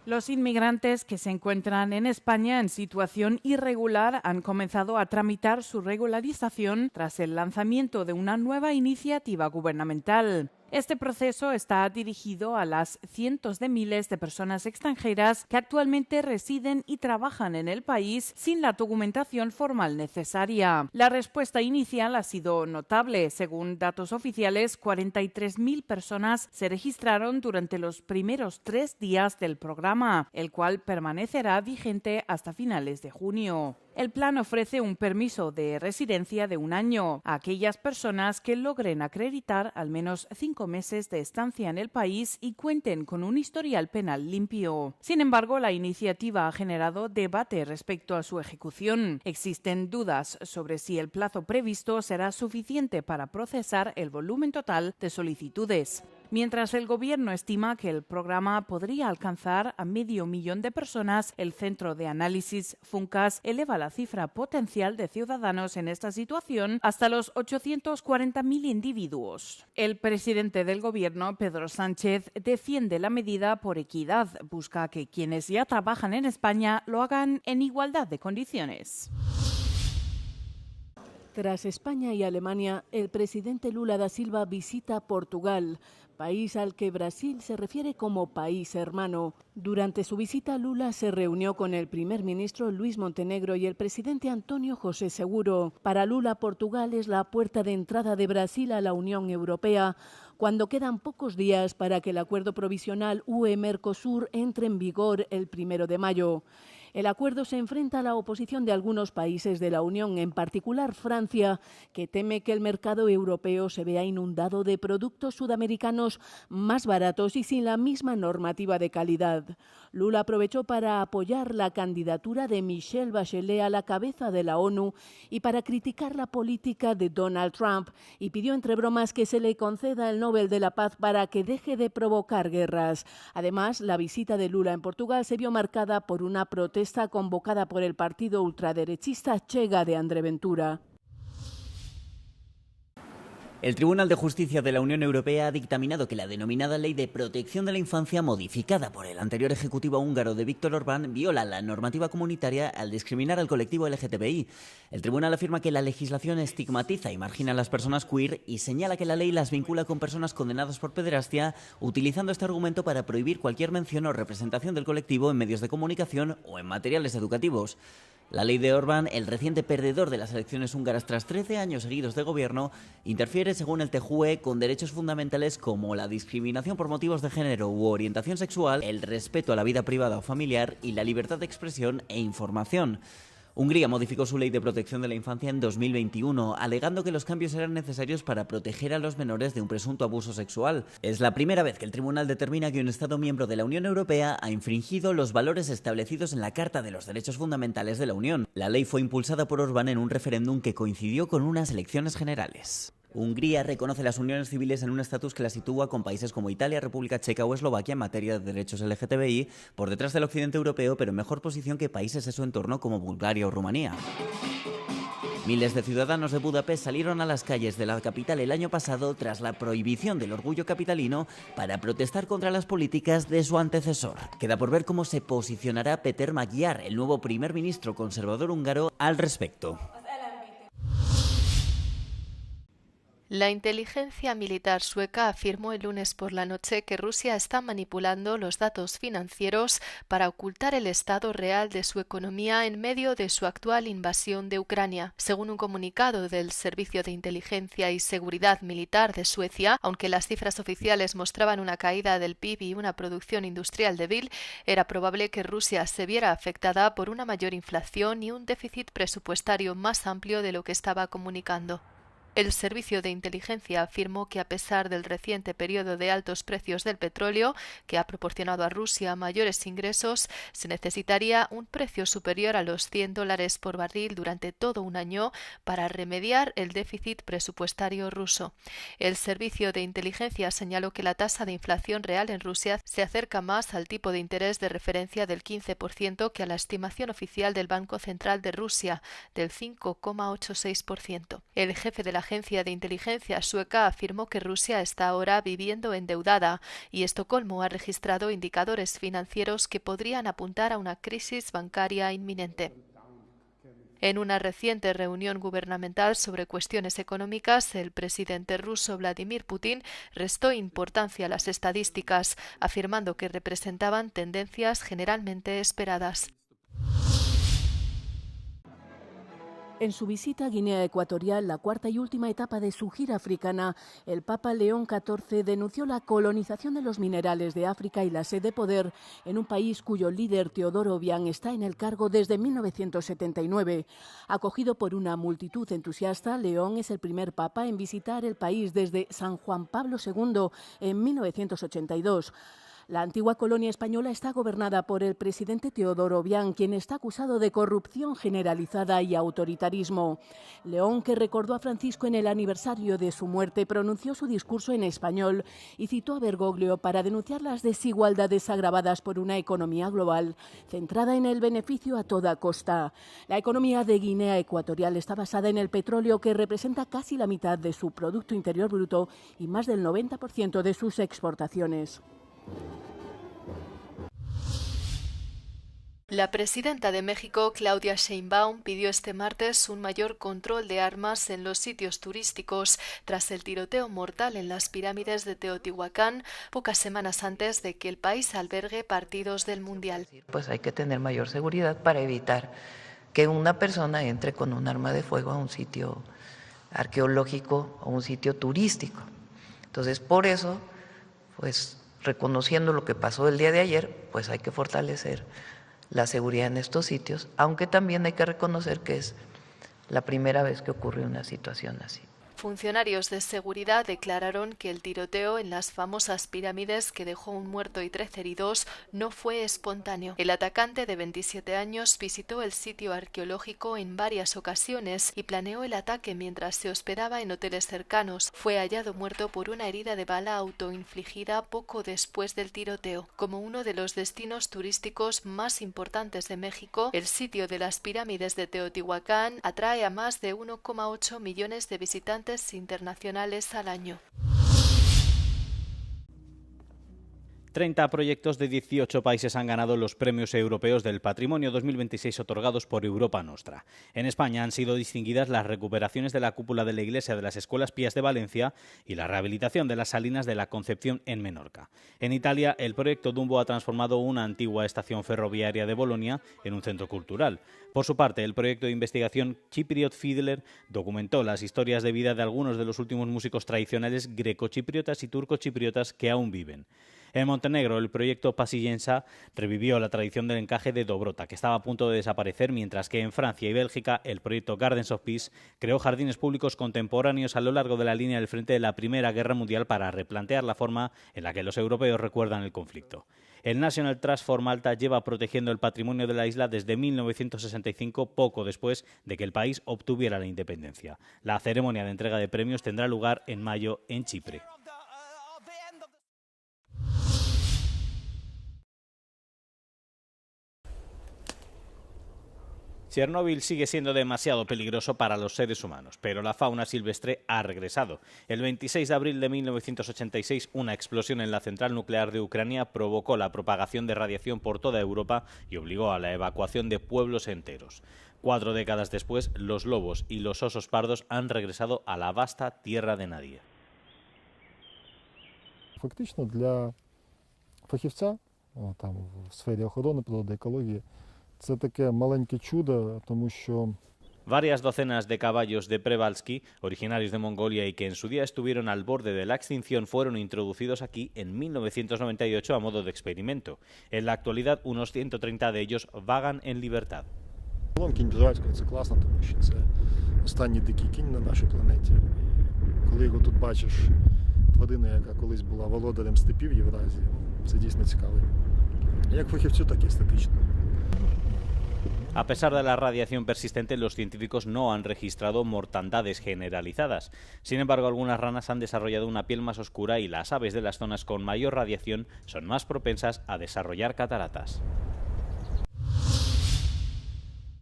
Los inmigrantes que se encuentran en España en situación irregular han comenzado a tramitar su regularización tras el lanzamiento de una nueva iniciativa gubernamental. Este proceso está dirigido a las cientos de miles de personas extranjeras que actualmente residen y trabajan en el país sin la documentación formal necesaria. La respuesta inicial ha sido notable. Según datos oficiales, 43.000 personas se registraron durante los primeros 3 días del programa, el cual permanecerá vigente hasta finales de junio. El plan ofrece un permiso de residencia de 1 año a aquellas personas que logren acreditar al menos 5 meses de estancia en el país y cuenten con un historial penal limpio. Sin embargo, la iniciativa ha generado debate respecto a su ejecución. Existen dudas sobre si el plazo previsto será suficiente para procesar el volumen total de solicitudes. Mientras el Gobierno estima que el programa podría alcanzar a 500.000 de personas, el Centro de Análisis Funcas eleva la cifra potencial de ciudadanos en esta situación hasta los 840.000 individuos. El presidente del Gobierno, Pedro Sánchez, defiende la medida por equidad. Busca que quienes ya trabajan en España lo hagan en igualdad de condiciones. Tras España y Alemania, el presidente Lula da Silva visita Portugal, país al que Brasil se refiere como país hermano. Durante su visita, Lula se reunió con el primer ministro Luis Montenegro y el presidente Antonio José Seguro. Para Lula, Portugal es la puerta de entrada de Brasil a la Unión Europea, cuando quedan pocos días para que el acuerdo provisional UE-Mercosur entre en vigor el 1 de mayo. El acuerdo se enfrenta a la oposición de algunos países de la Unión, en particular Francia, que teme que el mercado europeo se vea inundado de productos sudamericanos más baratos y sin la misma normativa de calidad. Lula aprovechó para apoyar la candidatura de Michelle Bachelet a la cabeza de la ONU y para criticar la política de Donald Trump, y pidió entre bromas que se le conceda el Nobel de la Paz para que deje de provocar guerras. Además, la visita de Lula en Portugal se vio marcada por una protesta convocada por el partido ultraderechista Chega de André Ventura. El Tribunal de Justicia de la Unión Europea ha dictaminado que la denominada Ley de Protección de la Infancia, modificada por el anterior ejecutivo húngaro de Viktor Orbán, viola la normativa comunitaria al discriminar al colectivo LGTBI. El tribunal afirma que la legislación estigmatiza y margina a las personas queer y señala que la ley las vincula con personas condenadas por pederastia, utilizando este argumento para prohibir cualquier mención o representación del colectivo en medios de comunicación o en materiales educativos. La ley de Orbán, el reciente perdedor de las elecciones húngaras tras 13 años seguidos de gobierno, interfiere, según el TJUE, con derechos fundamentales como la discriminación por motivos de género u orientación sexual, el respeto a la vida privada o familiar y la libertad de expresión e información. Hungría modificó su ley de protección de la infancia en 2021, alegando que los cambios eran necesarios para proteger a los menores de un presunto abuso sexual. Es la primera vez que el tribunal determina que un Estado miembro de la Unión Europea ha infringido los valores establecidos en la Carta de los Derechos Fundamentales de la Unión. La ley fue impulsada por Orbán en un referéndum que coincidió con unas elecciones generales. Hungría reconoce las uniones civiles en un estatus que la sitúa con países como Italia, República Checa o Eslovaquia en materia de derechos LGTBI, por detrás del occidente europeo, pero en mejor posición que países de su entorno como Bulgaria o Rumanía. Miles de ciudadanos de Budapest salieron a las calles de la capital el año pasado tras la prohibición del orgullo capitalino para protestar contra las políticas de su antecesor. Queda por ver cómo se posicionará Péter Magyar, el nuevo primer ministro conservador húngaro, al respecto. La inteligencia militar sueca afirmó el lunes por la noche que Rusia está manipulando los datos financieros para ocultar el estado real de su economía en medio de su actual invasión de Ucrania. Según un comunicado del Servicio de Inteligencia y Seguridad Militar de Suecia, aunque las cifras oficiales mostraban una caída del PIB y una producción industrial débil, era probable que Rusia se viera afectada por una mayor inflación y un déficit presupuestario más amplio de lo que estaba comunicando. El Servicio de Inteligencia afirmó que a pesar del reciente periodo de altos precios del petróleo, que ha proporcionado a Rusia mayores ingresos, se necesitaría un precio superior a los $100 por barril durante todo un año para remediar el déficit presupuestario ruso. El Servicio de Inteligencia señaló que la tasa de inflación real en Rusia se acerca más al tipo de interés de referencia del 15% que a la estimación oficial del Banco Central de Rusia, del 5,86%. El jefe de la agencia de inteligencia sueca afirmó que Rusia está ahora viviendo endeudada y Estocolmo ha registrado indicadores financieros que podrían apuntar a una crisis bancaria inminente. En una reciente reunión gubernamental sobre cuestiones económicas, el presidente ruso Vladimir Putin restó importancia a las estadísticas, afirmando que representaban tendencias generalmente esperadas. En su visita a Guinea Ecuatorial, la cuarta y última etapa de su gira africana, el Papa León XIV denunció la colonización de los minerales de África y la sed de poder en un país cuyo líder, Teodoro Obiang, está en el cargo desde 1979. Acogido por una multitud entusiasta, León es el primer papa en visitar el país desde San Juan Pablo II en 1982. La antigua colonia española está gobernada por el presidente Teodoro Obiang, quien está acusado de corrupción generalizada y autoritarismo. León, que recordó a Francisco en el aniversario de su muerte, pronunció su discurso en español y citó a Bergoglio para denunciar las desigualdades agravadas por una economía global centrada en el beneficio a toda costa. La economía de Guinea Ecuatorial está basada en el petróleo, que representa casi la mitad de su Producto Interior Bruto y más del 90% de sus exportaciones. La presidenta de México, Claudia Sheinbaum, pidió este martes un mayor control de armas en los sitios turísticos tras el tiroteo mortal en las pirámides de Teotihuacán, pocas semanas antes de que el país albergue partidos del Mundial. Pues hay que tener mayor seguridad para evitar que una persona entre con un arma de fuego a un sitio arqueológico o un sitio turístico. Entonces, por eso, pues reconociendo lo que pasó el día de ayer, pues hay que fortalecer la seguridad en estos sitios, aunque también hay que reconocer que es la primera vez que ocurre una situación así. Funcionarios de seguridad declararon que el tiroteo en las famosas pirámides, que dejó un muerto y 13 heridos, no fue espontáneo. El atacante, de 27 años, visitó el sitio arqueológico en varias ocasiones y planeó el ataque mientras se hospedaba en hoteles cercanos. Fue hallado muerto por una herida de bala autoinfligida poco después del tiroteo. Como uno de los destinos turísticos más importantes de México, el sitio de las pirámides de Teotihuacán atrae a más de 1,8 millones de visitantes internacionales al año. 30 proyectos de 18 países han ganado los premios europeos del patrimonio 2026 otorgados por Europa Nostra. En España han sido distinguidas las recuperaciones de la cúpula de la iglesia de las Escuelas Pías de Valencia y la rehabilitación de las Salinas de la Concepción en Menorca. En Italia, el proyecto Dumbo ha transformado una antigua estación ferroviaria de Bolonia en un centro cultural. Por su parte, el proyecto de investigación Cypriot Fiddler documentó las historias de vida de algunos de los últimos músicos tradicionales grecochipriotas y turcochipriotas que aún viven. En Montenegro, el proyecto Pasillensa revivió la tradición del encaje de Dobrota, que estaba a punto de desaparecer, mientras que en Francia y Bélgica, el proyecto Gardens of Peace creó jardines públicos contemporáneos a lo largo de la línea del frente de la Primera Guerra Mundial para replantear la forma en la que los europeos recuerdan el conflicto. El National Trust for Malta lleva protegiendo el patrimonio de la isla desde 1965, poco después de que el país obtuviera la independencia. La ceremonia de entrega de premios tendrá lugar en mayo en Chipre. Chernóbil sigue siendo demasiado peligroso para los seres humanos, pero la fauna silvestre ha regresado. El 26 de abril de 1986, una explosión en la central nuclear de Ucrania provocó la propagación de radiación por toda Europa y obligó a la evacuación de pueblos enteros. 4 décadas después, los lobos y los osos pardos han regresado a la vasta tierra de nadie. Фактично для фахівця там в сфері охорони природи, екології це таке маленьке чудо, тому що Varias docenas de caballos de Przewalski, originarios de Mongolia y que en su día estuvieron al borde de la extinción, fueron introducidos aquí en 1998 a modo de experimento. En la actualidad, unos 130 de ellos vagan en libertad. Кінь Przewalskiego це класно, тому що це останній дикий кінь на нашій планеті. Коли його тут бачиш, тварина, яка колись була володарем степів Євразії, це дійсно цікаво. Як фахівцю, так і естетично. A pesar de la radiación persistente, los científicos no han registrado mortandades generalizadas. Sin embargo, algunas ranas han desarrollado una piel más oscura y las aves de las zonas con mayor radiación son más propensas a desarrollar cataratas.